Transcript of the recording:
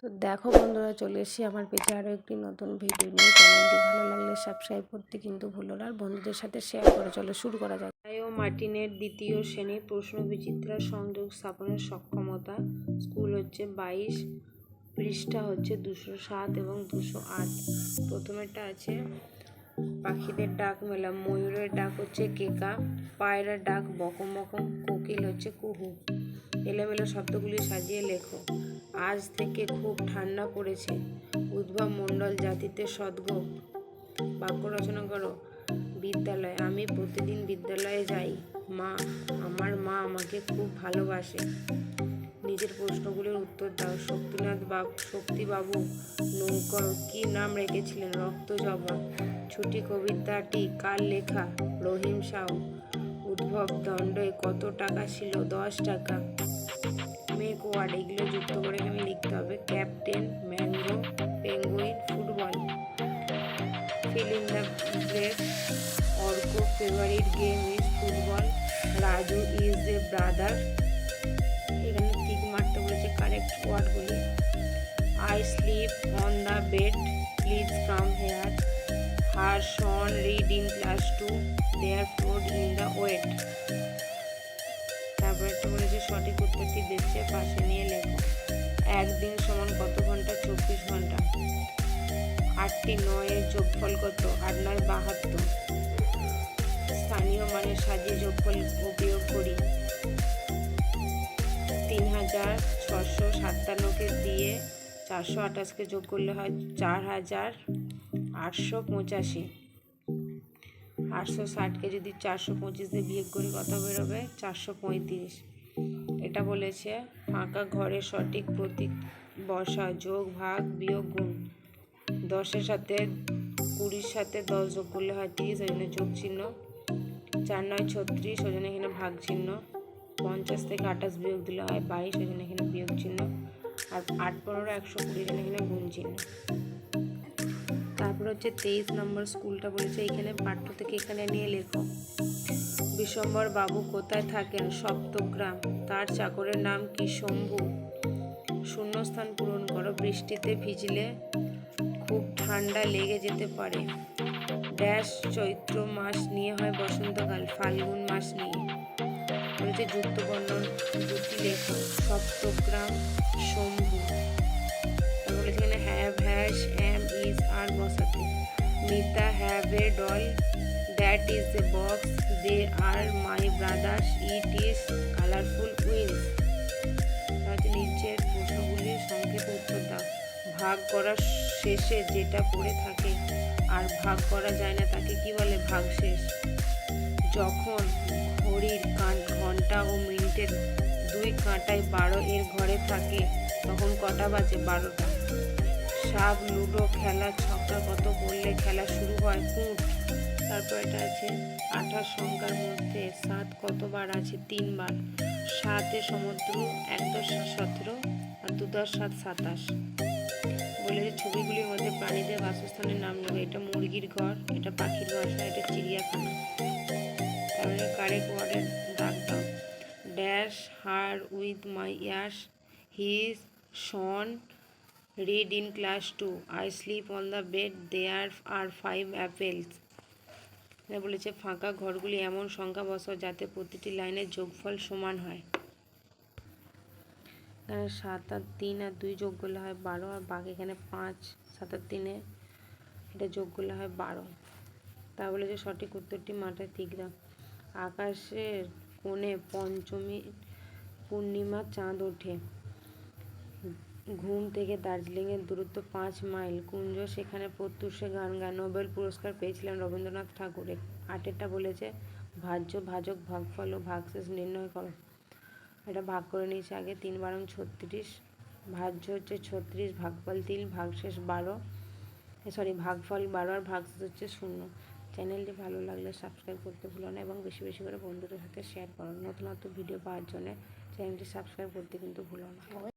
তো দেখো বন্ধুরা, চলে এসেছি আমার পেজে আরও একটি নতুন ভিডিও নিয়ে। চ্যানেলটি ভালো লাগলে সাবস্ক্রাইব করতে কিন্তু ভুলো না, আর বন্ধুদের সাথে শেয়ার করে চলো শুরু করা যাক। বায়ো মার্টিনের দ্বিতীয় শ্রেণীর প্রশ্ন বিচিত্রা সংযোগ স্থাপনের সক্ষমতা। স্কুল হচ্ছে 22, পৃষ্ঠা হচ্ছে 207 এবং 208। প্রথমেরটা আছে পাখিদের ডাক মেলা। ময়ূরের ডাক হচ্ছে কেকা, পায়রার ডাক বকম বকম, কোকিল হচ্ছে কুহু। এলোমেলো শব্দগুলি সাজিয়ে লেখো। আজ থেকে খুব ঠান্ডা পড়েছে। উদ্ভব মণ্ডল জাতিতে সদ্গো। বাক্য রচনা করো। বিদ্যালয়। আমি প্রতিদিন বিদ্যালয়ে যাই। মা, আমার মা আমাকে খুব ভালোবাসে। নিজের প্রশ্নগুলির উত্তর দাও। শক্তিবাবু নৌকর কি নাম রেখেছিলেন? রক্তজবা। ছুটি কবিতাটি কার লেখা? রহিম সাউ। উদ্ভব দণ্ডে কত টাকা ছিল? 10 টাকা। মেক ওয়ার্ড, এগুলো যুক্ত করে এখানে লিখতে হবে। Captain, mango, penguin, football. Fill in the break. Arko favourite game is football. Raju is a brother. এখানে টিক মারতে বলেছে কারেক্ট ওয়ার্ডগুলি। I sleep on the bed, please come here. Her son read in class 2, there flowed in the wait. তারপর একটা বলেছে সঠিক উত্তরটি দেখছে পাশে নিয়ে লেখো। একদিন সমান কত ঘন্টা? 24 ঘন্টা। 8টি 9 এর যোগফল কত? 8 9 72। স্থানীয় মানে সাজিয়ে যোগফল ও বিয়োগ করি। 3657কে দিয়ে 428কে যোগ করলে হয় 4885। 860কে যদি 425 দিয়ে বিয়োগ করি কত বেরোবে? 435। এটা বলেছে ফাঁকা ঘরে সঠিক প্রতীক বসা। যোগ, ভাগ, বিয়োগ, গুণ। 10-এর সাথে 20-র সাথে 10 যোগ করলে হয় 30, ওই জন্য যোগ চিহ্ন। 4 9 36, ওই জন্য এখানে ভাগ চিহ্ন। 50 থেকে 28 বিয়োগ দিলে হয় 22, ওই জন্য এখানে বিয়োগ চিহ্ন। আর 8 15 120, জন্য এখানে গুণ চিহ্ন। তারপর হচ্ছে 23 নম্বর স্কুলটা বলেছে এইখানে পাঠ্য থেকে এখানে নিয়ে লেখো। বিশ্বম্বর বাবু কোথায় থাকেন? সপ্তগ্রাম। তার চাকরের নাম কি? শম্ভু। শূন্যস্থান পূরণ করো। বৃষ্টিতে ভিজলে খুব ঠান্ডা লেগে যেতে পারে। ড্যাশ চৈত্র মাস নিয়ে হয় বসন্তকাল। ফাল্গুন মাস নিয়ে। বলছে যুক্ত বর্ণ দুটি লেখো। সপ্তগ্রাম, শম্ভু। তারপরে এখানে have, has, am, is, are বসাতে। Mita have a doll, that is a box, they are my brothers, it is colourful wins. তাহলে নিচের প্রশ্নগুলির সংক্ষেপে উত্তর দাও। ভাগ করার শেষে যেটা পড়ে থাকে আর ভাগ করা যায় না তাকে কি বলে? ভাগশেষ। যখন ঘড়ির ঘন্টা ও মিনিটের 2 কাঁটায় 12 এর ঘরে থাকে তখন কটা বাজে? 12টা। সাপ লুডো খেলা ছক্কা কত করলে খেলা শুরু হয়? কুট। তারপর এটা আছে 28 সংখ্যার মধ্যে 7 কতবার আছে? 3 বার। 7 এ সমুদ্র, 1 10 17 আর 2 10 7 27। বলেছে ছবিগুলির মধ্যে প্রাণীদের বাসস্থানের নাম নেবে। এটা মুরগির ঘর, এটা পাখির বাসা, এটা চিড়িয়াখানা। তাহলে কারেক্ট ওয়ার্ডের দাগ দাও। Dash her with my years, he shone read in class 2, I sleep on the bed, there are 5 apples. বলেছে ফাঁকা ঘরগুলি এমন সংখ্যা বসাও যাতে প্রতিটি লাইনের যোগফল সমান হয়। এখানে 7 আর 3 আর 2 যোগ করলে হয় 12, আর বাকি এখানে 5 7 আর 3 এটা যোগ করলে হয় 12। তা বলেছে সঠিক উত্তরটি মাথায় ঠিক দাও। আকাশের কোণে পঞ্চমী পূর্ণিমা চাঁদ ওঠে। ঘুম থেকে দার্জিলিংয়ের দূরত্ব 5 মাইল। কুঞ্জ সেখানে প্রত্যুষে গান গায়। নোবেল পুরস্কার পেয়েছিলেন রবীন্দ্রনাথ ঠাকুর। 8টা বলেছে ভাজ্য, ভাজক, ভাগফল ও ভাগশেষ নির্ণয় করো। এটা ভাগ করে নিয়েছে আগে। 3 12 36। ভাজ্য হচ্ছে 36, ভাগফল 3, ভাগশেষ 12, ভাগফল 12 আর ভাগশেষ হচ্ছে 0। চ্যানেলটি ভালো লাগলে সাবস্ক্রাইব করতে ভুলো না এবং বেশি বেশি করে বন্ধুদের সাথে শেয়ার করো। নতুন নতুন ভিডিও পাওয়ার জন্য চ্যানেলটি সাবস্ক্রাইব করতে কিন্তু ভুলো না।